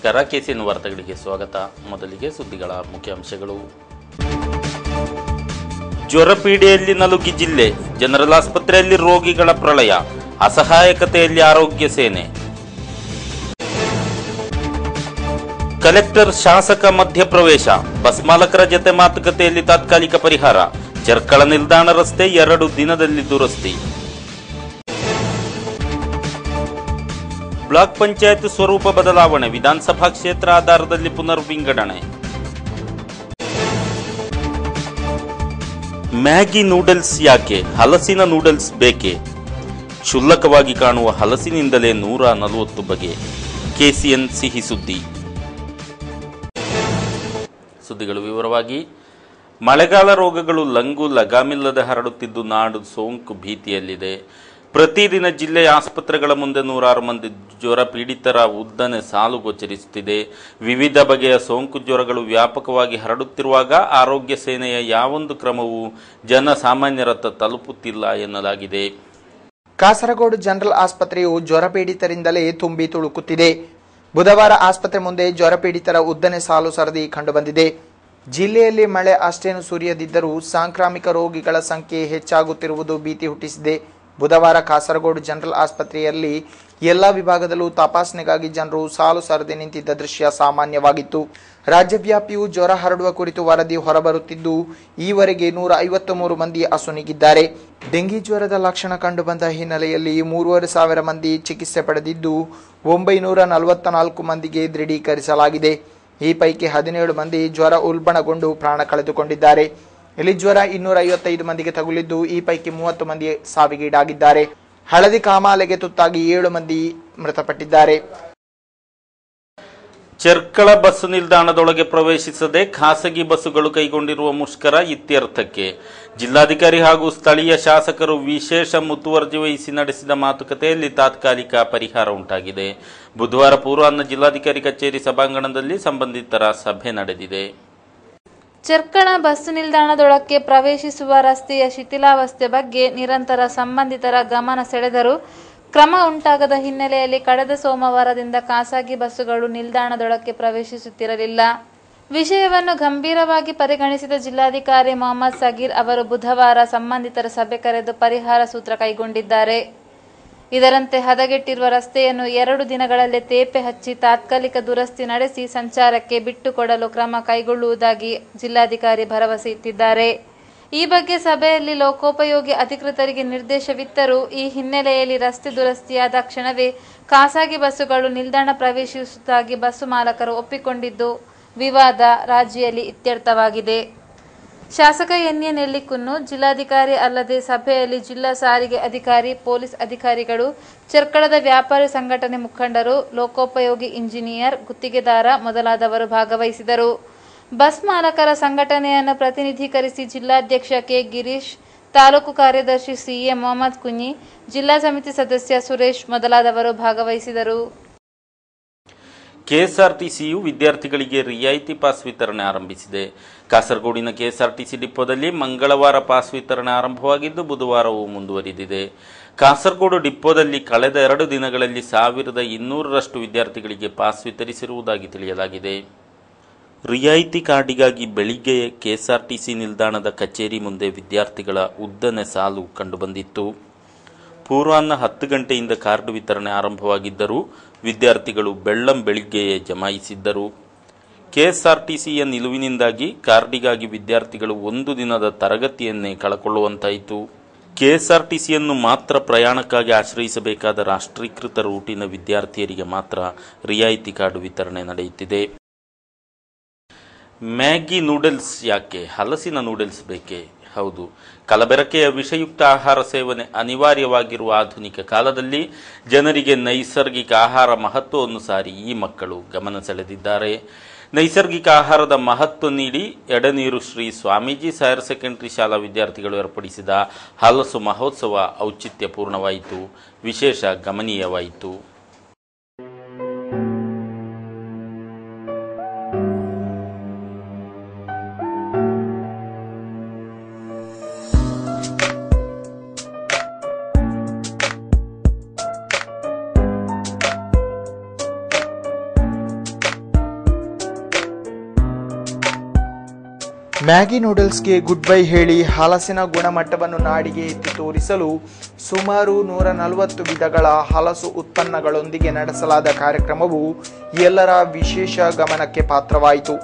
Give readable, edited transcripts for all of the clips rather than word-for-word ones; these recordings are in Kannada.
ನಮಸ್ಕಾರ, ಕೆಸಿಎನ್ ವಾರ್ತೆಗಳಿಗೆ ಸ್ವಾಗತ. ಮೊದಲಿಗೆ ಸುದ್ದಿಗಳ ಮುಖ್ಯಾಂಶಗಳು. ಜ್ವರಪೀಡೆಯಲ್ಲಿ ನಲುಗಿ ಜಿಲ್ಲೆ, ಜನರಲ್ ಆಸ್ಪತ್ರೆಯಲ್ಲಿ ರೋಗಿಗಳ ಪ್ರಳಯ, ಅಸಹಾಯಕತೆಯಲ್ಲಿ ಆರೋಗ್ಯ ಸೇನೆ. ಕಲೆಕ್ಟರ್ ಶಾಸಕ ಮಧ್ಯಪ್ರವೇಶ, ಬಸ್ ಮಾಲಕರ ಜತೆ ಮಾತುಕತೆಯಲ್ಲಿ ತಾತ್ಕಾಲಿಕ ಪರಿಹಾರ. ಚೆರ್ಕಳ ನಿಲ್ದಾಣ ರಸ್ತೆ 2 ದಿನದಲ್ಲಿ ದುರಸ್ತಿ. ಬ್ಲಾಕ್ ಪಂಚಾಯತ್ ಸ್ವರೂಪ ಬದಲಾವಣೆ, ವಿಧಾನಸಭಾ ಕ್ಷೇತ್ರ ಆಧಾರದಲ್ಲಿ ಪುನರ್ ವಿಂಗಡಣೆ. ಮ್ಯಾಗಿ ನೂಡಲ್ಸ್ ಯಾಕೆ, ಹಲಸಿನ ನೂಡಲ್ಸ್ ಬೇಕೆ? ಕ್ಷುಲ್ಲಕವಾಗಿ ಕಾಣುವ ಹಲಸಿನಿಂದಲೇ 140 ಬಗೆ. ಕೆಸಿಎನ್ ಸಿಹಿ ಸುದ್ದಿ. ಸುದ್ದಿಗಳು ವಿವರವಾಗಿ. ಮಳೆಗಾಲ ರೋಗಗಳು ಲಂಗು ಲಗಾಮಿಲ್ಲದೆ ಹರಡುತ್ತಿದ್ದು ನಾಡು ಸೋಂಕು ಭೀತಿಯಲ್ಲಿದೆ. ಪ್ರತಿದಿನ ಜಿಲ್ಲೆಯ ಆಸ್ಪತ್ರೆಗಳ ಮುಂದೆ 106 ಮಂದಿ ಜ್ವರ ಪೀಡಿತರ ಉದ್ದನೆ ಸಾಲು ಗೋಚರಿಸುತ್ತಿದೆ. ವಿವಿಧ ಬಗೆಯ ಸೋಂಕು ಜ್ವರಗಳು ವ್ಯಾಪಕವಾಗಿ ಹರಡುತ್ತಿರುವಾಗ ಆರೋಗ್ಯ ಸೇನೆಯ ಯಾವೊಂದು ಕ್ರಮವೂ ಜನಸಾಮಾನ್ಯರತ್ತ ತಲುಪುತ್ತಿಲ್ಲ ಎನ್ನಲಾಗಿದೆ. ಕಾಸರಗೋಡು ಜನರಲ್ ಆಸ್ಪತ್ರೆಯು ಜ್ವರ ಪೀಡಿತರಿಂದಲೇ ತುಂಬಿ ತುಳುಕುತ್ತಿದೆ. ಬುಧವಾರ ಆಸ್ಪತ್ರೆ ಮುಂದೆ ಜ್ವರ ಪೀಡಿತರ ಉದ್ದನೆ ಸಾಲು ಸರದಿ ಕಂಡುಬಂದಿದೆ. ಜಿಲ್ಲೆಯಲ್ಲಿ ಮಳೆ ಅಷ್ಟೇನು ಸುರಿಯದಿದ್ದರೂ ಸಾಂಕ್ರಾಮಿಕ ರೋಗಿಗಳ ಸಂಖ್ಯೆ ಹೆಚ್ಚಾಗುತ್ತಿರುವುದು ಭೀತಿ ಹುಟ್ಟಿಸಿದೆ. ಬುಧವಾರ ಕಾಸರಗೋಡು ಜನರಲ್ ಆಸ್ಪತ್ರೆಯಲ್ಲಿ ಎಲ್ಲ ವಿಭಾಗದಲ್ಲೂ ತಪಾಸಣೆಗಾಗಿ ಜನರು ಸಾಲು ಸರದಿ ನಿಂತಿದ್ದ ದೃಶ್ಯ ಸಾಮಾನ್ಯವಾಗಿತ್ತು. ರಾಜ್ಯವ್ಯಾಪಿಯೂ ಜ್ವರ ಹರಡುವ ಕುರಿತು ವರದಿ ಹೊರಬರುತ್ತಿದ್ದು, ಈವರೆಗೆ 153 ಮಂದಿ ಅಸುನೀಗಿದ್ದಾರೆ. ಡೆಂಗಿ ಜ್ವರದ ಲಕ್ಷಣ ಕಂಡುಬಂದ ಹಿನ್ನೆಲೆಯಲ್ಲಿ 3,500 ಮಂದಿ ಚಿಕಿತ್ಸೆ ಪಡೆದಿದ್ದು 944 ಮಂದಿಗೆ ದೃಢೀಕರಿಸಲಾಗಿದೆ. ಈ ಪೈಕಿ 17 ಮಂದಿ ಜ್ವರ ಉಲ್ಬಣಗೊಂಡು ಪ್ರಾಣ ಕಳೆದುಕೊಂಡಿದ್ದಾರೆ. ಇಲ್ಲಿ ಜ್ವರ 255 ಮಂದಿಗೆ ತಗುಲಿದ್ದು, ಈ ಪೈಕಿ 30 ಮಂದಿ ಸಾವಿಗೀಡಾಗಿದ್ದಾರೆ. ಹಳದಿ ಕಾಮಾಲೆಗೆ ತುತ್ತಾಗಿ 7 ಮಂದಿ ಮೃತಪಟ್ಟಿದ್ದಾರೆ. ಚೆರ್ಕಳ ಬಸ್ ನಿಲ್ದಾಣದೊಳಗೆ ಪ್ರವೇಶಿಸದೆ ಖಾಸಗಿ ಬಸ್ಸುಗಳು ಕೈಗೊಂಡಿರುವ ಮುಷ್ಕರ ಇತ್ಯರ್ಥಕ್ಕೆ ಜಿಲ್ಲಾಧಿಕಾರಿ ಹಾಗೂ ಸ್ಥಳೀಯ ಶಾಸಕರು ವಿಶೇಷ ಮುತುವರ್ಜಿ ವಹಿಸಿ ನಡೆಸಿದ ಮಾತುಕತೆಯಲ್ಲಿ ತಾತ್ಕಾಲಿಕ ಪರಿಹಾರ ಉಂಟಾಗಿದೆ. ಬುಧವಾರ ಪೂರ್ವಾಹ್ನ ಜಿಲ್ಲಾಧಿಕಾರಿ ಕಚೇರಿ ಸಭಾಂಗಣದಲ್ಲಿ ಸಂಬಂಧಿತರ ಸಭೆ ನಡೆದಿದೆ. ಚೆರ್ಕಳ ಬಸ್ ನಿಲ್ದಾಣದೊಳಕ್ಕೆ ಪ್ರವೇಶಿಸುವ ರಸ್ತೆಯ ಶಿಥಿಲಾವಸ್ಥೆ ಬಗ್ಗೆ ನಿರಂತರ ಸಂಬಂಧಿತರ ಗಮನ ಸೆಳೆದರೂ ಕ್ರಮ ಉಂಟಾಗದ ಹಿನ್ನೆಲೆಯಲ್ಲಿ ಕಳೆದ ಸೋಮವಾರದಿಂದ ಖಾಸಗಿ ಬಸ್ಸುಗಳು ನಿಲ್ದಾಣದೊಳಕ್ಕೆ ಪ್ರವೇಶಿಸುತ್ತಿರಲಿಲ್ಲ. ವಿಷಯವನ್ನು ಗಂಭೀರವಾಗಿ ಪರಿಗಣಿಸಿದ ಜಿಲ್ಲಾಧಿಕಾರಿ ಮೊಹಮ್ಮದ್ ಸಗೀರ್ ಅವರು ಬುಧವಾರ ಸಂಬಂಧಿತರ ಸಭೆ ಕರೆದು ಪರಿಹಾರ ಸೂತ್ರ ಕೈಗೊಂಡಿದ್ದಾರೆ. ಇದರಂತೆ ಹದಗೆಟ್ಟಿರುವ ರಸ್ತೆಯನ್ನು 2 ದಿನಗಳಲ್ಲೇ ತೇಪೆ ಹಚ್ಚಿ ತಾತ್ಕಾಲಿಕ ದುರಸ್ತಿ ನಡೆಸಿ ಸಂಚಾರಕ್ಕೆ ಬಿಟ್ಟುಕೊಡಲು ಕ್ರಮ ಕೈಗೊಳ್ಳುವುದಾಗಿ ಜಿಲ್ಲಾಧಿಕಾರಿ ಭರವಸೆ ಇತ್ತಿದ್ದಾರೆ. ಈ ಬಗ್ಗೆ ಸಭೆಯಲ್ಲಿ ಲೋಕೋಪಯೋಗಿ ಅಧಿಕೃತರಿಗೆ ನಿರ್ದೇಶವಿತ್ತರೂ ಈ ಹಿನ್ನೆಲೆಯಲ್ಲಿ ರಸ್ತೆ ದುರಸ್ತಿಯಾದ ಕ್ಷಣವೇ ಖಾಸಗಿ ಬಸ್ಸುಗಳು ನಿಲ್ದಾಣ ಪ್ರವೇಶಿಸುವುದಾಗಿ ಬಸ್ಸು ಮಾಲಕರು ಒಪ್ಪಿಕೊಂಡಿದ್ದು ವಿವಾದ ರಾಜಿಯಲ್ಲಿ ಇತ್ಯರ್ಥವಾಗಿದೆ. ಶಾಸಕ ಎನ್.ಎ. ನೆಲ್ಲಿಕುನ್ನು, ಜಿಲ್ಲಾಧಿಕಾರಿ ಅಲ್ಲದೆ ಸಭೆಯಲ್ಲಿ ಜಿಲ್ಲಾ ಸಾರಿಗೆ ಅಧಿಕಾರಿ, ಪೊಲೀಸ್ ಅಧಿಕಾರಿಗಳು, ಚೆರ್ಕಳದ ವ್ಯಾಪಾರಿ ಸಂಘಟನೆ ಮುಖಂಡರು, ಲೋಕೋಪಯೋಗಿ ಇಂಜಿನಿಯರ್, ಗುತ್ತಿಗೆದಾರ ಮೊದಲಾದವರು ಭಾಗವಹಿಸಿದರು. ಬಸ್ ಮಾಲಕರ ಸಂಘಟನೆಯನ್ನು ಪ್ರತಿನಿಧೀಕರಿಸಿ ಜಿಲ್ಲಾಧ್ಯಕ್ಷ ಕೆ. ಗಿರೀಶ್, ತಾಲೂಕು ಕಾರ್ಯದರ್ಶಿ ಸಿ.ಎ. ಮೊಹಮ್ಮದ್ ಕುಂಞಿ, ಜಿಲ್ಲಾ ಸಮಿತಿ ಸದಸ್ಯ ಸುರೇಶ್ ಮೊದಲಾದವರು ಭಾಗವಹಿಸಿದರು. ಕೆಎಸ್ಆರ್ಟಿಸಿಯು ವಿದ್ಯಾರ್ಥಿಗಳಿಗೆ ರಿಯಾಯಿತಿ ಪಾಸ್ ವಿತರಣೆ ಆರಂಭಿಸಿದೆ. ಕಾಸರಗೋಡಿನ ಕೆಎಸ್ಆರ್ಟಿಸಿ ಡಿಪೋದಲ್ಲಿ ಮಂಗಳವಾರ ಪಾಸ್ ವಿತರಣೆ ಆರಂಭವಾಗಿದ್ದು ಬುಧವಾರವೂ ಮುಂದುವರಿದಿದೆ. ಕಾಸರಗೋಡು ಡಿಪೋದಲ್ಲಿ ಕಳೆದ 2 ದಿನಗಳಲ್ಲಿ 1200ರಷ್ಟು ವಿದ್ಯಾರ್ಥಿಗಳಿಗೆ ಪಾಸ್ ವಿತರಿಸಿರುವುದಾಗಿ ತಿಳಿಯಲಾಗಿದೆ. ರಿಯಾಯಿತಿ ಕಾರ್ಡಿಗಾಗಿ ಬೆಳಿಗ್ಗೆ ಕೆಎಸ್ಆರ್ಟಿಸಿ ನಿಲ್ದಾಣದ ಕಚೇರಿ ಮುಂದೆ ವಿದ್ಯಾರ್ಥಿಗಳ ಉದ್ದನೆ ಸಾಲು ಕಂಡುಬಂದಿತ್ತು. ಪೂರ್ವಾಹ್ನ 10 ಗಂಟೆಯಿಂದ ಕಾರ್ಡ್ ವಿತರಣೆ ಆರಂಭವಾಗಿದ್ದರೂ ವಿದ್ಯಾರ್ಥಿಗಳು ಬೆಳ್ಳಂಬೆಳಿಗ್ಗೆಯೇ ಜಮಾಯಿಸಿದ್ದರು. ಕೆಎಸ್ಆರ್ಟಿಸಿಯ ನಿಲುವಿನಿಂದಾಗಿ ಕಾರ್ಡಿಗಾಗಿ ವಿದ್ಯಾರ್ಥಿಗಳು 1 ದಿನದ ತರಗತಿಯನ್ನೇ ಕಳಕೊಳ್ಳುವಂತಾಯಿತು. ಕೆಎಸ್ಆರ್ಟಿಸಿಯನ್ನು ಮಾತ್ರ ಪ್ರಯಾಣಕ್ಕಾಗಿ ಆಶ್ರಯಿಸಬೇಕಾದ ರಾಷ್ಟ್ರೀಕೃತ ರೂಟಿನ ವಿದ್ಯಾರ್ಥಿಯರಿಗೆ ಮಾತ್ರ ರಿಯಾಯಿತಿ ಕಾರ್ಡ್ ವಿತರಣೆ ನಡೆಯುತ್ತಿದೆ. ಮ್ಯಾಗಿ ನೂಡಲ್ಸ್ ಯಾಕೆ, ಹಲಸಿನ ನೂಡಲ್ಸ್ ಬೇಕೆ? ಹೌದು, ಕಲಬೆರಕೆಯ ವಿಷಯುಕ್ತ ಆಹಾರ ಸೇವನೆ ಅನಿವಾರ್ಯವಾಗಿರುವ ಆಧುನಿಕ ಕಾಲದಲ್ಲಿ ಜನರಿಗೆ ನೈಸರ್ಗಿಕ ಆಹಾರ ಮಹತ್ವವನ್ನು ಸಾರಿ ಈ ಮಕ್ಕಳು ಗಮನ ಸೆಳೆದಿದ್ದಾರೆ. ನೈಸರ್ಗಿಕ ಆಹಾರದ ಮಹತ್ವ ನೀಡಿ ಎಡನೀರು ಶ್ರೀ ಸ್ವಾಮೀಜಿ ಹೈಯರ್ ಸೆಕೆಂಡರಿ ಶಾಲಾ ವಿದ್ಯಾರ್ಥಿಗಳು ಏರ್ಪಡಿಸಿದ ಹಲಸು ಮಹೋತ್ಸವ ಔಚಿತ್ಯಪೂರ್ಣವಾಯಿತು, ವಿಶೇಷ ಗಮನೀಯವಾಯಿತು. ಮ್ಯಾಗಿ ನೂಡಲ್ಸ್ಗೆ ಗುಡ್ ಬೈ ಹೇಳಿ ಹಲಸಿನ ಗುಣಮಟ್ಟವನ್ನು ನಾಡಿಗೆ ಎತ್ತಿ ತೋರಿಸಲು ಸುಮಾರು 140 ವಿಧಗಳ ಹಲಸು ಉತ್ಪನ್ನಗಳೊಂದಿಗೆ ನಡೆಸಲಾದ ಕಾರ್ಯಕ್ರಮವು ಎಲ್ಲರ ವಿಶೇಷ ಗಮನಕ್ಕೆ ಪಾತ್ರವಾಯಿತು.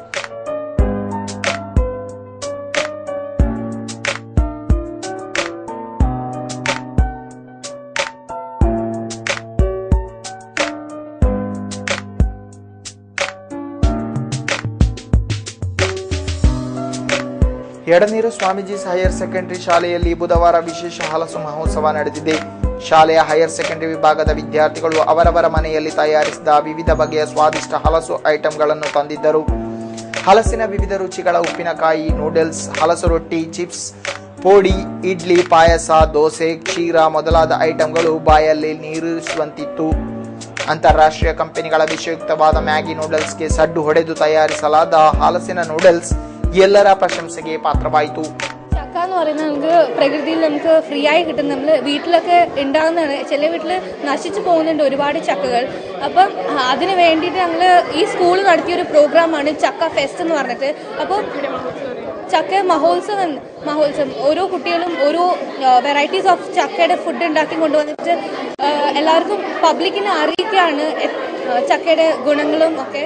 ಎಡನೀರು ಸ್ವಾಮೀಜಿಸ್ ಹೈಯರ್ ಸೆಕೆಂಡರಿ ಶಾಲೆಯಲ್ಲಿ ಬುಧವಾರ ವಿಶೇಷ ಹಲಸು ಮಹೋತ್ಸವ ನಡೆದಿದೆ. ಶಾಲೆಯ ಹೈಯರ್ ಸೆಕೆಂಡರಿ ವಿಭಾಗದ ವಿದ್ಯಾರ್ಥಿಗಳು ಅವರವರ ಮನೆಯಲ್ಲಿ ತಯಾರಿಸಿದ ವಿವಿಧ ಬಗೆಯ ಸ್ವಾದಿಷ್ಟ ಹಲಸು ಐಟಂಗಳನ್ನು ತಂದಿದ್ದರು. ಹಲಸಿನ ವಿವಿಧ ರುಚಿಗಳ ಉಪ್ಪಿನಕಾಯಿ, ನೂಡಲ್ಸ್, ಹಲಸು ರೊಟ್ಟಿ, ಚಿಪ್ಸ್, ಪೋಡಿ, ಇಡ್ಲಿ, ಪಾಯಸ, ದೋಸೆ, ಕ್ಷೀರ ಮೊದಲಾದ ಐಟಂಗಳು ಬಾಯಲ್ಲಿ ನೀರಿಸುವಂತಿತ್ತು. ಅಂತಾರಾಷ್ಟ್ರೀಯ ಕಂಪನಿಗಳ ವಿಷಯುಕ್ತವಾದ ಮ್ಯಾಗಿ ನೂಡಲ್ಸ್ಗೆ ಸಡ್ಡು ಹೊಡೆದು ತಯಾರಿಸಲಾದ ಹಲಸಿನ നൂഡിൽസ് ಎಲ್ಲರ പ്രശംസയ്ക്ക് പാത്രമായിತು. ചക്ക എന്ന് പറയുന്നത് നമുക്ക് പ്രകൃതിയിൽ നമുക്ക് ഫ്രീ ആയി കിട്ടും. നമ്മൾ വീട്ടിലൊക്കെ ഉണ്ടാകുന്നതാണ്. ചില വീട്ടിൽ നശിച്ചു പോകുന്നുണ്ട് ഒരുപാട് ചക്കകൾ. അപ്പം അതിന് വേണ്ടിയിട്ട് ഞങ്ങൾ ഈ സ്കൂൾ നടത്തിയൊരു പ്രോഗ്രാമാണ് ചക്ക ഫെസ്റ്റ് എന്ന് പറഞ്ഞിട്ട്. അപ്പോൾ ചക്ക മഹോത്സവം ഓരോ കുട്ടികളും ഓരോ വെറൈറ്റീസ് ഓഫ് ചക്കയുടെ ഫുഡ് ഉണ്ടാക്കി കൊണ്ടുവന്നിട്ട് എല്ലാവർക്കും പബ്ലിക്കിനെ അറിയിക്കുകയാണ് ചക്കയുടെ ഗുണങ്ങളും ഒക്കെ.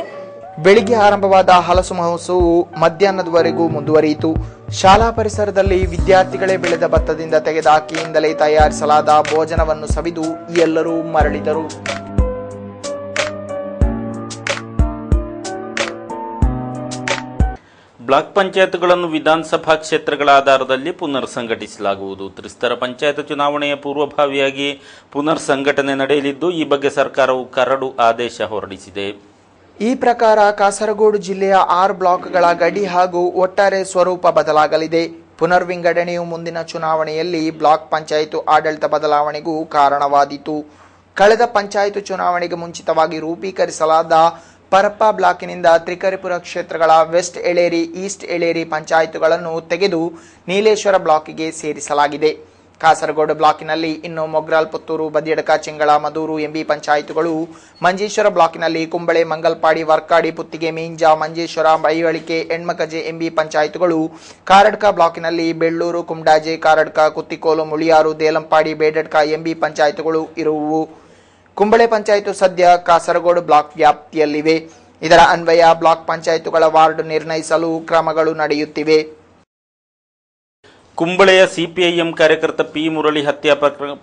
ಬೆಳಿಗ್ಗೆ ಆರಂಭವಾದ ಹಲಸು ಮಹೋತ್ಸವವು ಮಧ್ಯಾಹ್ನದವರೆಗೂ ಮುಂದುವರಿಯಿತು. ಶಾಲಾ ಪರಿಸರದಲ್ಲಿ ವಿದ್ಯಾರ್ಥಿಗಳೇ ಬೆಳೆದ ಭತ್ತದಿಂದ ತೆಗೆದ ಅಕ್ಕಿಯಿಂದಲೇ ತಯಾರಿಸಲಾದ ಭೋಜನವನ್ನು ಸವಿದು ಎಲ್ಲರೂ ಮರಳಿದರು. ಬ್ಲಾಕ್ ಪಂಚಾಯತ್ಗಳನ್ನು ವಿಧಾನಸಭಾ ಕ್ಷೇತ್ರಗಳ ಆಧಾರದಲ್ಲಿ ಪುನರ್ ಸಂಘಟಿಸಲಾಗುವುದು. ತ್ರಿಸ್ತರ ಪಂಚಾಯತ್ ಚುನಾವಣೆಯ ಪೂರ್ವಭಾವಿಯಾಗಿ ಪುನರ್ ಸಂಘಟನೆ ನಡೆಯಲಿದ್ದು, ಈ ಬಗ್ಗೆ ಸರ್ಕಾರವು ಕರಡು ಆದೇಶ ಹೊರಡಿಸಿದೆ. ಈ ಪ್ರಕಾರ ಕಾಸರಗೋಡು ಜಿಲ್ಲೆಯ 6 ಬ್ಲಾಕ್ಗಳ ಗಡಿ ಹಾಗೂ ಒಟ್ಟಾರೆ ಸ್ವರೂಪ ಬದಲಾಗಲಿದೆ. ಪುನರ್ ವಿಂಗಡಣೆಯು ಮುಂದಿನ ಚುನಾವಣೆಯಲ್ಲಿ ಬ್ಲಾಕ್ ಪಂಚಾಯತ್ ಆಡಳಿತ ಬದಲಾವಣೆಗೂ ಕಾರಣವಾದೀತು. ಕಳೆದ ಪಂಚಾಯತ್ ಚುನಾವಣೆಗೆ ಮುಂಚಿತವಾಗಿ ರೂಪೀಕರಿಸಲಾದ ಪರಪ್ಪ ಬ್ಲಾಕಿನಿಂದ ತ್ರಿಕರಿಪುರ ಕ್ಷೇತ್ರಗಳ ವೆಸ್ಟ್ ಎಳೇರಿ, ಈಸ್ಟ್ ಎಳೇರಿ ಪಂಚಾಯತ್ಗಳನ್ನು ತೆಗೆದು ನೀಲೇಶ್ವರ ಬ್ಲಾಕ್ಗೆ ಸೇರಿಸಲಾಗಿದೆ. ಕಾಸರಗೋಡು ಬ್ಲಾಕಿನಲ್ಲಿ ಇನ್ನು ಮೊಗ್ರಾಲ್, ಪುತ್ತೂರು, ಬದಿಯಡಕ, ಚೆಂಗಳ, ಮದೂರು ಎಂಬಿ ಪಂಚಾಯತ್ಗಳು, ಮಂಜೇಶ್ವರ ಬ್ಲಾಕಿನಲ್ಲಿ ಕುಂಬಳೆ, ಮಂಗಲ್ಪಾಡಿ, ವರ್ಕಾಡಿ, ಪುತ್ತಿಗೆ, ಮೀಂಜಾ, ಮಂಜೇಶ್ವರ, ಬೈವಳಿಕೆ, ಎಣ್ಮಕಜೆ ಎಂಬಿ ಪಂಚಾಯತ್ಗಳು, ಕಾರಡ್ಕ ಬ್ಲಾಕಿನಲ್ಲಿ ಬೆಳ್ಳೂರು, ಕುಮ್ಡಾಜೆ, ಕಾರಡ್ಕ, ಕುತ್ತಿಕೋಲು, ಮುಳಿಯಾರು, ದೇಲಂಪಾಡಿ, ಬೇಡಡ್ಕ ಎಂಬಿ ಪಂಚಾಯತ್ಗಳು ಇರುವುವು. ಕುಂಬಳೆ ಪಂಚಾಯತ್ ಸದ್ಯ ಕಾಸರಗೋಡು ಬ್ಲಾಕ್ ವ್ಯಾಪ್ತಿಯಲ್ಲಿವೆ. ಇದರ ಅನ್ವಯ ಬ್ಲಾಕ್ ಪಂಚಾಯತ್ಗಳ ವಾರ್ಡ್ ನಿರ್ಣಯಿಸಲು ಕ್ರಮಗಳು ನಡೆಯುತ್ತಿವೆ. ಕುಂಬಳೆಯ ಸಿಪಿಐಎಂ ಕಾರ್ಯಕರ್ತ ಪಿ ಮುರಳಿ ಹತ್ಯಾ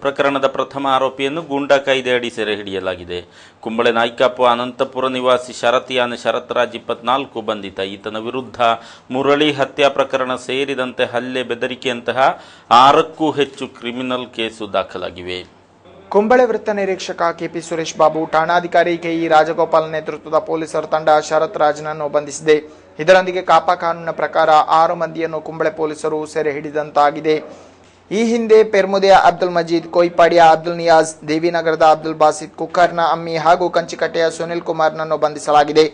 ಪ್ರಕರಣದ ಪ್ರಥಮ ಆರೋಪಿಯನ್ನು ಗೂಂಡಾ ಕಾಯ್ದೆ ಅಡಿ ಸೆರೆ ಹಿಡಿಯಲಾಗಿದೆ. ಕುಂಬಳೆ ನಾಯ್ಕಾಪು ಅನಂತಪುರ ನಿವಾಸಿ ಶರತಿಯಾನ ಶರತ್ರಾಜ್ 24 ಬಂಧಿತ. ಈತನ ವಿರುದ್ಧ ಮುರಳಿ ಹತ್ಯಾ ಪ್ರಕರಣ ಸೇರಿದಂತೆ ಹಲ್ಲೆ, ಬೆದರಿಕೆಯಂತಹ 6ಕ್ಕೂ ಹೆಚ್ಚು ಕ್ರಿಮಿನಲ್ ಕೇಸು ದಾಖಲಾಗಿವೆ. ಕುಂಬಳೆ ವೃತ್ತ ನಿರೀಕ್ಷಕ ಕೆಪಿ ಸುರೇಶ್ ಬಾಬು, ಠಾಣಾಧಿಕಾರಿ ಕೆಇ ರಾಜಗೋಪಾಲ್ ನೇತೃತ್ವದ ಪೊಲೀಸರ ತಂಡ ಶರತ್ ರಾಜ್ನನ್ನು ಬಂಧಿಸಿದೆ. ಇದರೊಂದಿಗೆ ಕಾಪಾ ಕಾನೂನಿನ ಪ್ರಕಾರ 6 ಮಂದಿಯನ್ನು ಕುಂಬಳೆ ಪೊಲೀಸರು ಸೆರೆ ಹಿಡಿದಂತಾಗಿದೆ. ಈ ಹಿಂದೆ ಪೆರ್ಮುದೆಯ ಅಬ್ದುಲ್ ಮಜೀದ್, ಕೋಯಿಪಾಡಿಯ ಅಬ್ದುಲ್ ನಿಯಾಜ್, ದೇವಿನಗರದ ಅಬ್ದುಲ್ ಬಾಸಿತ್, ಕುಕ್ಕರ್ನ ಅಮ್ಮಿ ಹಾಗೂ ಕಂಚಿಕಟ್ಟೆಯ ಸುನಿಲ್ ಕುಮಾರ್ನನ್ನು ಬಂಧಿಸಲಾಗಿದೆ.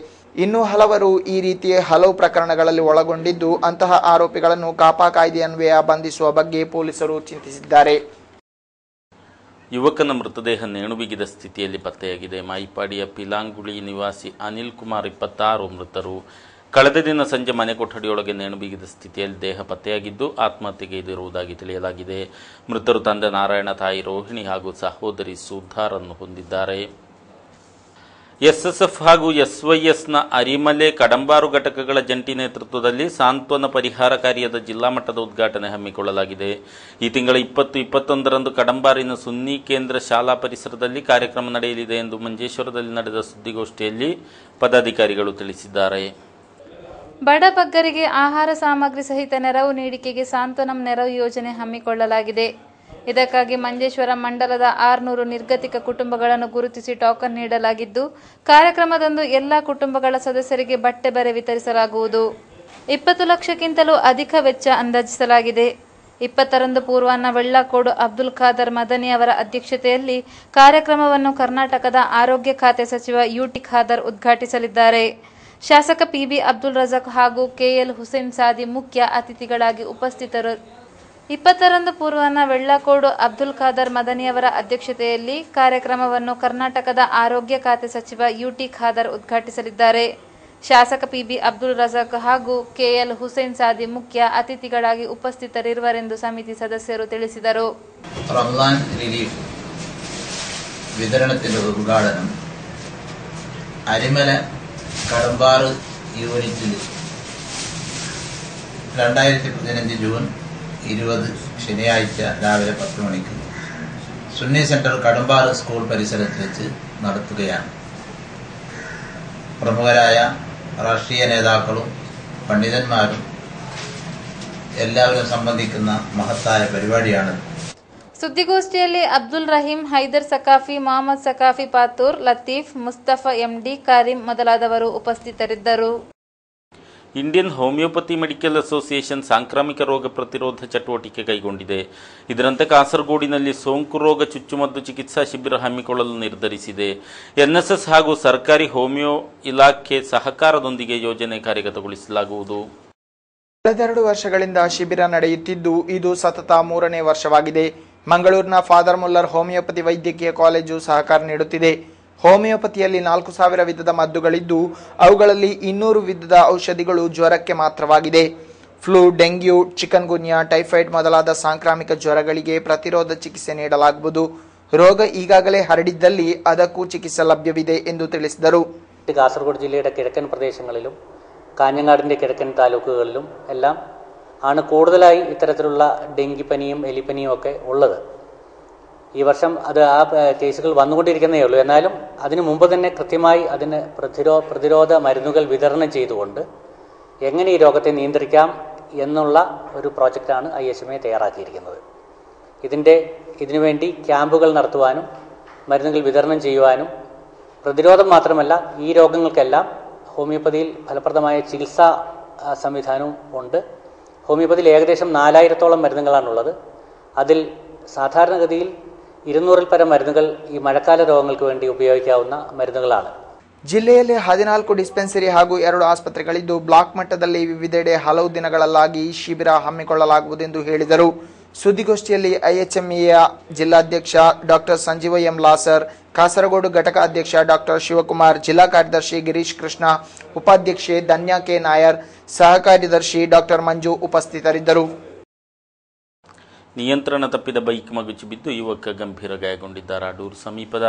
ಇನ್ನೂ ಹಲವರು ಈ ರೀತಿ ಹಲವು ಪ್ರಕರಣಗಳಲ್ಲಿ ಒಳಗೊಂಡಿದ್ದು, ಅಂತಹ ಆರೋಪಿಗಳನ್ನು ಕಾಪಾ ಕಾಯ್ದೆ ಅನ್ವಯ ಬಂಧಿಸುವ ಬಗ್ಗೆ ಪೊಲೀಸರು ಚಿಂತಿಸಿದ್ದಾರೆ. ಯುವಕನ ಮೃತದೇಹ ನೇಣುಬಿಗಿದ ಸ್ಥಿತಿಯಲ್ಲಿ ಪತ್ತೆಯಾಗಿದೆ. ಮಾಯಿಪಾಡಿಯ ಪಿಲಾಂಗುಳಿ ನಿವಾಸಿ ಅನಿಲ್ ಕುಮಾರ್ 26 ಮೃತರು. ಕಳೆದ ದಿನ ಸಂಜೆ ಮನೆ ಕೊಠಡಿಯೊಳಗೆ ನೇಣುಬಿಗಿದ ಸ್ಥಿತಿಯಲ್ಲಿ ದೇಹ ಪತ್ತೆಯಾಗಿದ್ದು, ಆತ್ಮಹತ್ಯೆಗೆ ಇದಿರುವುದಾಗಿ ತಿಳಿಯಲಾಗಿದೆ. ಮೃತರು ತಂದೆ ನಾರಾಯಣ, ತಾಯಿ ರೋಹಿಣಿ ಹಾಗೂ ಸಹೋದರಿ ಸುಧಾರನ್ನು ಹೊಂದಿದ್ದಾರೆ. ಎಸ್ಎಸ್ಎಫ್ ಹಾಗೂ ಎಸ್ವೈಎಸ್ನ ಅರಿಮಲೆ, ಕಡಂಬಾರು ಘಟಕಗಳ ಜಂಟಿ ನೇತೃತ್ವದಲ್ಲಿ ಸಾಂತ್ವನ ಪರಿಹಾರ ಕಾರ್ಯದ ಜಿಲ್ಲಾ ಮಟ್ಟದ ಉದ್ಘಾಟನೆ ಹಮ್ಮಿಕೊಳ್ಳಲಾಗಿದೆ. ಈ ತಿಂಗಳ 20-21ರಂದು ಕಡಂಬಾರಿನ ಸುನ್ನಿ ಕೇಂದ್ರ ಶಾಲಾ ಪರಿಸರದಲ್ಲಿ ಕಾರ್ಯಕ್ರಮ ನಡೆಯಲಿದೆ ಎಂದು ಮಂಜೇಶ್ವರದಲ್ಲಿ ನಡೆದ ಸುದ್ದಿಗೋಷ್ಠಿಯಲ್ಲಿ ಪದಾಧಿಕಾರಿಗಳು ತಿಳಿಸಿದ್ದಾರೆ. ಬಡಬಗ್ಗರಿಗೆ ಆಹಾರ ಸಾಮಗ್ರಿ ಸಹಿತ ನೆರವು ನೀಡಿಕೆಗೆ ಸಾಂತ್ವನಂ ನೆರವು ಯೋಜನೆ ಹಮ್ಮಿಕೊಳ್ಳಲಾಗಿದೆ. ಇದಕ್ಕಾಗಿ ಮಂಜೇಶ್ವರ ಮಂಡಲದ 600 ನಿರ್ಗತಿಕ ಕುಟುಂಬಗಳನ್ನು ಗುರುತಿಸಿ ಟೋಕನ್ ನೀಡಲಾಗಿದ್ದು, ಕಾರ್ಯಕ್ರಮದಂದು ಎಲ್ಲ ಕುಟುಂಬಗಳ ಸದಸ್ಯರಿಗೆ ಬಟ್ಟೆ ಬರೆ ವಿತರಿಸಲಾಗುವುದು. 20 ಲಕ್ಷಕ್ಕಿಂತಲೂ ಅಧಿಕ ವೆಚ್ಚ ಅಂದಾಜಿಸಲಾಗಿದೆ. 20ರಂದು ಪೂರ್ವಾಹ್ನ ವೆಳ್ಳಕೋಡು ಅಬ್ದುಲ್ ಖಾದರ್ ಮದನಿ ಅವರ ಅಧ್ಯಕ್ಷತೆಯಲ್ಲಿ ಕಾರ್ಯಕ್ರಮವನ್ನು ಕರ್ನಾಟಕದ ಆರೋಗ್ಯ ಖಾತೆ ಸಚಿವ ಯುಟಿ ಖಾದರ್ ಉದ್ಘಾಟಿಸಲಿದ್ದಾರೆ. ಶಾಸಕ ಪಿಬಿ ಅಬ್ದುಲ್ ರಜಾಕ್ ಹಾಗೂ ಕೆಎಲ್ ಹುಸೇನ್ ಸಾದಿ ಮುಖ್ಯ ಅತಿಥಿಗಳಾಗಿ ಉಪಸ್ಥಿತರು. 20ರಂದು ಪೂರ್ವಾಹ್ನ ವೆಳ್ಳಕೋಡು ಅಬ್ದುಲ್ ಖಾದರ್ ಮದನಿಯವರ ಅಧ್ಯಕ್ಷತೆಯಲ್ಲಿ ಕಾರ್ಯಕ್ರಮವನ್ನು ಕರ್ನಾಟಕದ ಆರೋಗ್ಯ ಖಾತೆ ಸಚಿವ ಯುಟಿ ಖಾದರ್ ಉದ್ಘಾಟಿಸಲಿದ್ದಾರೆ. ಶಾಸಕ ಪಿಬಿ ಅಬ್ದುಲ್ ರಜಾಕ್ ಹಾಗೂ ಕೆಎಲ್ ಹುಸೇನ್ ಸಾದಿ ಮುಖ್ಯ ಅತಿಥಿಗಳಾಗಿ ಉಪಸ್ಥಿತರಿರುವರೆಂದು ಸಮಿತಿ ಸದಸ್ಯರು ತಿಳಿಸಿದರು. റമദാൻ റിലീഫ് വിതരണത്തിന്റെ ഉദ്ഘാടനം അരിമല കടമ്പാറ് യൂണിറ്റിൽ 2015 ജൂൺ 20 ശനിയാഴ്ച രാവിലെ 10 മണിക്ക് സുന്നി സെന്റർ കടമ്പാറ് സ്കൂൾ പരിസരത്ത് വെച്ച് നടത്തുകയാണ്. പ്രമുഖരായ രാഷ്ട്രീയ നേതാക്കളും പണ്ഡിതന്മാരും എല്ലാവരും സംബന്ധിക്കുന്ന മഹത്തായ പരിപാടിയാണ്. ಸುದ್ದಿಗೋಷ್ಠಿಯಲ್ಲಿ ಅಬ್ದುಲ್ ರಹೀಂ, ಹೈದರ್ ಸಕಾಫಿ, ಮೊಹಮ್ಮದ್ ಸಕಾಫಿ ಪಾತೂರ್, ಲತೀಫ್, ಮುಸ್ತಫಾ ಎಂಡಿ, ಕಾರಿಂ ಮೊದಲಾದವರು ಉಪಸ್ಥಿತರಿದ್ದರು. ಇಂಡಿಯನ್ ಹೋಮಿಯೋಪತಿ ಮೆಡಿಕಲ್ ಅಸೋಸಿಯೇಷನ್ ಸಾಂಕ್ರಾಮಿಕ ರೋಗ ಪ್ರತಿರೋಧ ಚಟುವಟಿಕೆ ಕೈಗೊಂಡಿದೆ. ಇದರಂತೆ ಕಾಸರಗೋಡಿನಲ್ಲಿ ಸೋಂಕು ರೋಗ ಚುಚ್ಚುಮದ್ದು ಚಿಕಿತ್ಸಾ ಶಿಬಿರ ಹಮ್ಮಿಕೊಳ್ಳಲು ನಿರ್ಧರಿಸಿದೆ. ಎನ್ಎಸ್ಎಸ್ ಹಾಗೂ ಸರ್ಕಾರಿ ಹೋಮಿಯೋ ಇಲಾಖೆ ಸಹಕಾರದೊಂದಿಗೆ ಯೋಜನೆ ಕಾರ್ಯಗತಗೊಳಿಸಲಾಗುವುದು. ಕಳೆದೆರಡು ವರ್ಷಗಳಿಂದ ಶಿಬಿರ ನಡೆಯುತ್ತಿದ್ದು ಇದು ಸತತ 3ನೇ ವರ್ಷವಾಗಿದೆ. ಮಂಗಳೂರಿನ ಫಾದರ್ ಮುಲ್ಲರ್ ಹೋಮಿಯೋಪತಿ ವೈದ್ಯಕೀಯ ಕಾಲೇಜು ಸಹಕಾರ ನೀಡುತ್ತಿದೆ. ಹೋಮಿಯೋಪತಿಯಲ್ಲಿ 4000 ವಿಧದ ಮದ್ದುಗಳಿದ್ದು ಅವುಗಳಲ್ಲಿ 200 ವಿಧದ ಔಷಧಿಗಳು ಜ್ವರಕ್ಕೆ ಮಾತ್ರವಾಗಿದೆ. ಫ್ಲೂ, ಡೆಂಗ್ಯೂ, ಚಿಕನ್ ಗುನ್ಯಾ, ಟೈಫಾಯ್ಡ್ ಮೊದಲಾದ ಸಾಂಕ್ರಾಮಿಕ ಜ್ವರಗಳಿಗೆ ಪ್ರತಿರೋಧ ಚಿಕಿತ್ಸೆ ನೀಡಲಾಗುವುದು. ರೋಗ ಈಗಾಗಲೇ ಹರಡಿದ್ದಲ್ಲಿ ಅದಕ್ಕೂ ಚಿಕಿತ್ಸೆ ಲಭ್ಯವಿದೆ ಎಂದು ತಿಳಿಸಿದರು. കാസർഗോഡ് ജില്ലയുടെ കിഴക്കൻ പ്രദേശങ്ങളിലും കാഞ്ഞങ്ങാടിൻ്റെ കിഴക്കൻ താലൂക്കുകളിലും എല്ലാം ആണ് കൂടുതലായി ഇത്തരത്തിലുള്ള ഡെങ്കിപ്പനിയും എലിപ്പനിയും ഒക്കെ ഉള്ളത്. ഈ വർഷം അത് ആ കേസുകൾ വന്നുകൊണ്ടിരിക്കുന്നേ ഉള്ളൂ. എന്നാലും അതിനു മുമ്പ് തന്നെ കൃത്യമായി അതിന് പ്രതിരോധ മരുന്നുകൾ വിതരണം ചെയ്തുകൊണ്ട് എങ്ങനെ ഈ രോഗത്തെ നിയന്ത്രിക്കാം എന്നുള്ള ഒരു പ്രോജക്റ്റാണ് IHMA തയ്യാറാക്കിയിരിക്കുന്നത്. ഇതിനുവേണ്ടി ക്യാമ്പുകൾ നടത്തുവാനും മരുന്നുകൾ വിതരണം ചെയ്യുവാനും പ്രതിരോധം മാത്രമല്ല ഈ രോഗങ്ങൾക്കെല്ലാം ഹോമിയോപ്പതിയിൽ ഫലപ്രദമായ ചികിത്സാ സംവിധാനവും ഉണ്ട്. ഹോമിയോപ്പതിയിൽ ഏകദേശം 4000-ഓളം മരുന്നുകളാണുള്ളത്. അതിൽ സാധാരണഗതിയിൽ 200-ൽ പരം മരുന്നുകൾ ഈ മഴക്കാല രോഗങ്ങൾക്ക് വേണ്ടി ഉപയോഗിക്കാവുന്ന മരുന്നുകളാണ്. ಜಿಲ್ಲೆಯಲ್ಲಿ 14 ಡಿಸ್ಪೆನ್ಸರಿ ಹಾಗೂ 2 ಆಸ್ಪತ್ರೆಗಳಿದ್ದು ಬ್ಲಾಕ್ ಮಟ್ಟದಲ್ಲಿ ವಿವಿಧೆಡೆ ಹಲವು ದಿನಗಳಲ್ಲಾಗಿ ಶಿಬಿರ ಹಮ್ಮಿಕೊಳ್ಳಲಾಗುವುದೆಂದು ಹೇಳಿದರು. ಸುದ್ದಿಗೋಷ್ಠಿಯಲ್ಲಿ IHMEಯ ಜಿಲ್ಲಾಧ್ಯಕ್ಷ ಡಾಕ್ಟರ್ ಸಂಜೀವ ಎಂ ಲಾಸರ್, ಕಾಸರಗೋಡು ಘಟಕ ಅಧ್ಯಕ್ಷ ಡಾಕ್ಟರ್ ಶಿವಕುಮಾರ್, ಜಿಲ್ಲಾ ಕಾರ್ಯದರ್ಶಿ ಗಿರೀಶ್ ಕೃಷ್ಣ, ಉಪಾಧ್ಯಕ್ಷೆ ಧನ್ಯಾ ಕೆ ನಾಯರ್, ಸಹ ಕಾರ್ಯದರ್ಶಿ ಡಾಕ್ಟರ್ ಮಂಜು ಉಪಸ್ಥಿತರಿದ್ದರು. ನಿಯಂತ್ರಣ ತಪ್ಪಿದ ಬೈಕ್ ಮಗುಚಿ ಬಿದ್ದು ಯುವಕ ಗಂಭೀರ ಗಾಯಗೊಂಡಿದ್ದಾರೆ. ಅಡೂರು ಸಮೀಪದ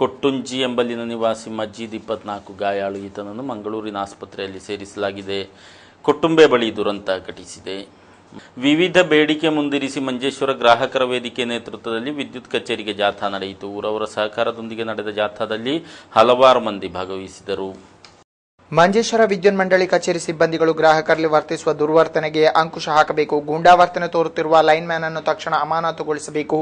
ಕೊಟ್ಟುಂಜಿ ಎಂಬಲ್ಲಿನ ನಿವಾಸಿ ಮಜೀದ್ 24 ಗಾಯಾಳು. ಈತನನ್ನು ಮಂಗಳೂರಿನ ಆಸ್ಪತ್ರೆಯಲ್ಲಿ ಸೇರಿಸಲಾಗಿದೆ. ಕೊಟ್ಟುಂಬೆ ಬಳಿ ದುರಂತ ಘಟಿಸಿದೆ. ವಿವಿಧ ಬೇಡಿಕೆ ಮುಂದಿರಿಸಿ ಮಂಜೇಶ್ವರ ಗ್ರಾಹಕರ ವೇದಿಕೆ ನೇತೃತ್ವದಲ್ಲಿ ವಿದ್ಯುತ್ ಕಚೇರಿಗೆ ಜಾಥಾ ನಡೆಯಿತು. ಊರವರ ಸಹಕಾರದೊಂದಿಗೆ ನಡೆದ ಜಾಥಾದಲ್ಲಿ ಹಲವಾರು ಮಂದಿ ಭಾಗವಹಿಸಿದರು. ಮಂಜೇಶ್ವರ ವಿದ್ಯುತ್ ಮಂಡಳಿ ಕಚೇರಿ ಸಿಬ್ಬಂದಿಗಳು ಗ್ರಾಹಕರಲ್ಲಿ ವರ್ತಿಸುವ ದುರ್ವರ್ತನೆಗೆ ಅಂಕುಶ ಹಾಕಬೇಕು. ಗೂಂಡಾವರ್ತನೆ ತೋರುತ್ತಿರುವ ಲೈನ್ಮ್ಯಾನ್ ಅನ್ನು ತಕ್ಷಣ ಅಮಾನತುಗೊಳಿಸಬೇಕು.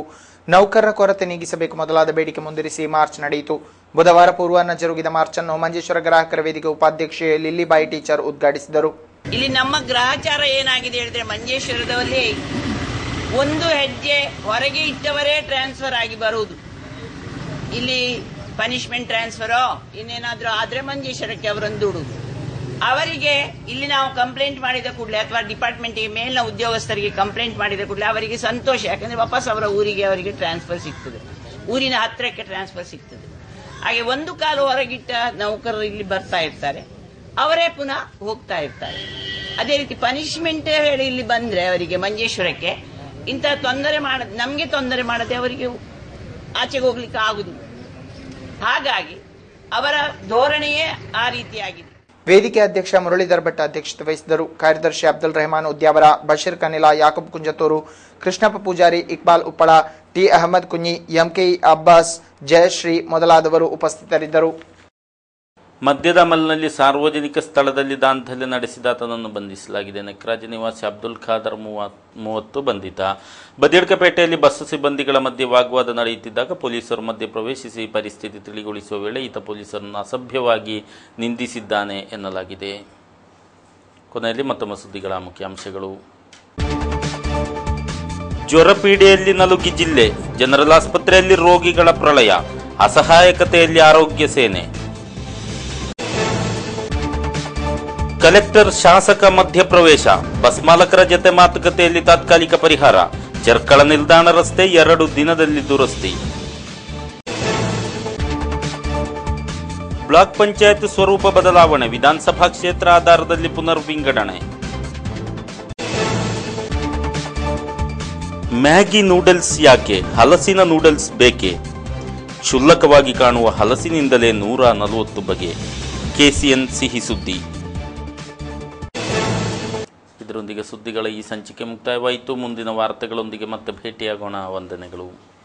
ನೌಕರರ ಕೊರತೆ ನೀಗಿಸಬೇಕು ಮೊದಲಾದ ಬೇಡಿಕೆ ಮುಂದಿರಿಸಿ ಮಾರ್ಚ್ ನಡೆಯಿತು. ಬುಧವಾರ ಪೂರ್ವಾಹ್ನ ಜರುಗಿದ ಮಾರ್ಚ್ ಅನ್ನು ಮಂಜೇಶ್ವರ ಗ್ರಾಹಕರ ವೇದಿಕೆ ಉಪಾಧ್ಯಕ್ಷೆ ಲಿಲ್ಲಿಬಾಯಿ ಟೀಚರ್ ಉದ್ಘಾಟಿಸಿದರು. ಇಲ್ಲಿ ನಮ್ಮ ಗ್ರಹಚಾರ ಏನಾಗಿದೆ ಹೇಳಿದ್ರೆ, ಮಂಜೇಶ್ವರದಲ್ಲಿ ಒಂದು ಹೆಜ್ಜೆ ಹೊರಗೆ ಇಟ್ಟವರೇ ಟ್ರಾನ್ಸ್ಫರ್ ಆಗಿ ಬರುವುದು. ಇಲ್ಲಿ ಪನಿಷ್ಮೆಂಟ್ ಟ್ರಾನ್ಸ್ಫರೋ ಇನ್ನೇನಾದ್ರೂ ಆದ್ರೆ ಮಂಜೇಶ್ವರಕ್ಕೆ ಅವರನ್ನು ದುಡುದು. ಅವರಿಗೆ ಇಲ್ಲಿ ನಾವು ಕಂಪ್ಲೇಂಟ್ ಮಾಡಿದ ಕೂಡಲೇ ಅಥವಾ ಡಿಪಾರ್ಟ್ಮೆಂಟ್ಗೆ ಮೇಲಿನ ಉದ್ಯೋಗಸ್ಥರಿಗೆ ಕಂಪ್ಲೇಂಟ್ ಮಾಡಿದ ಕೂಡಲೇ ಅವರಿಗೆ ಸಂತೋಷ. ಯಾಕಂದ್ರೆ ವಾಪಸ್ ಅವರ ಊರಿಗೆ ಅವರಿಗೆ ಟ್ರಾನ್ಸ್ಫರ್ ಸಿಗ್ತದೆ, ಊರಿನ ಹತ್ತಿರಕ್ಕೆ ಟ್ರಾನ್ಸ್ಫರ್ ಸಿಗ್ತದೆ. ಹಾಗೆ ಒಂದು ಕಾಲು ಹೊರಗಿಟ್ಟ ನೌಕರರು ಇಲ್ಲಿ ಬರ್ತಾ ಇರ್ತಾರೆ, ಅವರೇ ಪುನಃ ಹೋಗ್ತಾ ಇರ್ತಾರೆ. ಅದೇ ರೀತಿ ಪನಿಷ್ಮೆಂಟ್ ಹೇಳಿ ಇಲ್ಲಿ ಬಂದ್ರೆ ಅವರಿಗೆ ಮಂಜೇಶ್ವರಕ್ಕೆ ಇಂಥ ತೊಂದರೆ ನಮ್ಗೆ ತೊಂದರೆ ಮಾಡದೆ ಅವರಿಗೆ ಆಚೆಗೆ ಹೋಗ್ಲಿಕ್ಕೆ ಆಗುದಿಲ್ಲ. ಹಾಗಾಗಿ ಅವರ ಧೋರಣೆಯೇ ಆ ರೀತಿಯಾಗಿದೆ. ವೇದಿಕೆ ಅಧ್ಯಕ್ಷ ಮುರಳೀಧರ್ ಭಟ್ ಅಧ್ಯಕ್ಷತೆ ವಹಿಸಿದರು. ಕಾರ್ಯದರ್ಶಿ ಅಬ್ದುಲ್ ರೆಹಮಾನ್ ಉದ್ಯಾವರ, ಬಶೀರ್ ಕನಿಲ, ಯಾಕೂಬ್ ಕುಂಜತೂರು, ಕೃಷ್ಣಪ್ಪ ಪೂಜಾರಿ, ಇಕ್ಬಾಲ್ ಉಪ್ಪಳ, ಟಿ ಅಹಮದ್ ಕುഞ്ഞി, ಎಂಕೆಇ ಅಬ್ಬಾಸ್, ಜಯಶ್ರೀ ಮೊದಲಾದವರು ಉಪಸ್ಥಿತರಿದ್ದರು. ಮದ್ಯದ ಅಮಲ್ನಲ್ಲಿ ಸಾರ್ವಜನಿಕ ಸ್ಥಳದಲ್ಲಿ ದಾಂಧಲ್ಯ ನಡೆಸಿದಾತನನ್ನು ಬಂಧಿಸಲಾಗಿದೆ. ನೆಕ್ರಾಜ್ ನಿವಾಸಿ ಅಬ್ದುಲ್ ಖಾದರ್ 30 ಬಂಧಿತ. ಬದಿಯಡ್ಕಪೇಟೆಯಲ್ಲಿ ಬಸ್ ಸಿಬ್ಬಂದಿಗಳ ಮಧ್ಯೆ ವಾಗ್ವಾದ ನಡೆಯುತ್ತಿದ್ದಾಗ ಪೊಲೀಸರು ಮಧ್ಯೆ ಪ್ರವೇಶಿಸಿ ಪರಿಸ್ಥಿತಿ ತಿಳಿಗೊಳಿಸುವ ವೇಳೆ ಈತ ಪೊಲೀಸರನ್ನು ಅಸಭ್ಯವಾಗಿ ನಿಂದಿಸಿದ್ದಾನೆ ಎನ್ನಲಾಗಿದೆ. ಕೊನೆಯಲ್ಲಿ ಮತ್ತೊಮ್ಮೆ ಸುದ್ದಿಗಳ ಮುಖ್ಯಾಂಶಗಳು. ಜ್ವರಪೀಡೆಯಲ್ಲಿ ನಲುಗಿ ಜಿಲ್ಲೆ, ಜನರಲ್ ಆಸ್ಪತ್ರೆಯಲ್ಲಿ ರೋಗಿಗಳ ಪ್ರಳಯ, ಅಸಹಾಯಕತೆಯಲ್ಲಿ ಆರೋಗ್ಯ ಸೇನೆ. ಕಲೆಕ್ಟರ್ ಶಾಸಕ ಮಧ್ಯಪ್ರವೇಶ, ಬಸ್ ಮಾಲಕರ ಜತೆ ಮಾತುಕತೆಯಲ್ಲಿ ತಾತ್ಕಾಲಿಕ ಪರಿಹಾರ. ಜರ್ಕಳ ನಿಲ್ದಾಣ ರಸ್ತೆ 2 ದಿನದಲ್ಲಿ ದುರಸ್ತಿ. ಬ್ಲಾಕ್ ಪಂಚಾಯತ್ ಸ್ವರೂಪ ಬದಲಾವಣೆ, ವಿಧಾನಸಭಾ ಕ್ಷೇತ್ರ ಆಧಾರದಲ್ಲಿ ಪುನರ್ ವಿಂಗಡಣೆ. ಮ್ಯಾಗಿ ನೂಡಲ್ಸ್ ಯಾಕೆ? ಹಲಸಿನ ನೂಡಲ್ಸ್ ಬೇಕೆ? ಕ್ಷುಲ್ಲಕವಾಗಿ ಕಾಣುವ ಹಲಸಿನಿಂದಲೇ 140 ಬಗೆ. KCN ಸಿಹಿ ಸುದ್ದಿ. ಇದರೊಂದಿಗೆ ಸುದ್ದಿಗಳ ಈ ಸಂಚಿಕೆ ಮುಕ್ತಾಯವಾಯಿತು. ಮುಂದಿನ ವಾರ್ತೆಗಳೊಂದಿಗೆ ಮತ್ತೆ ಭೇಟಿಯಾಗೋಣ. ವಂದನೆಗಳು.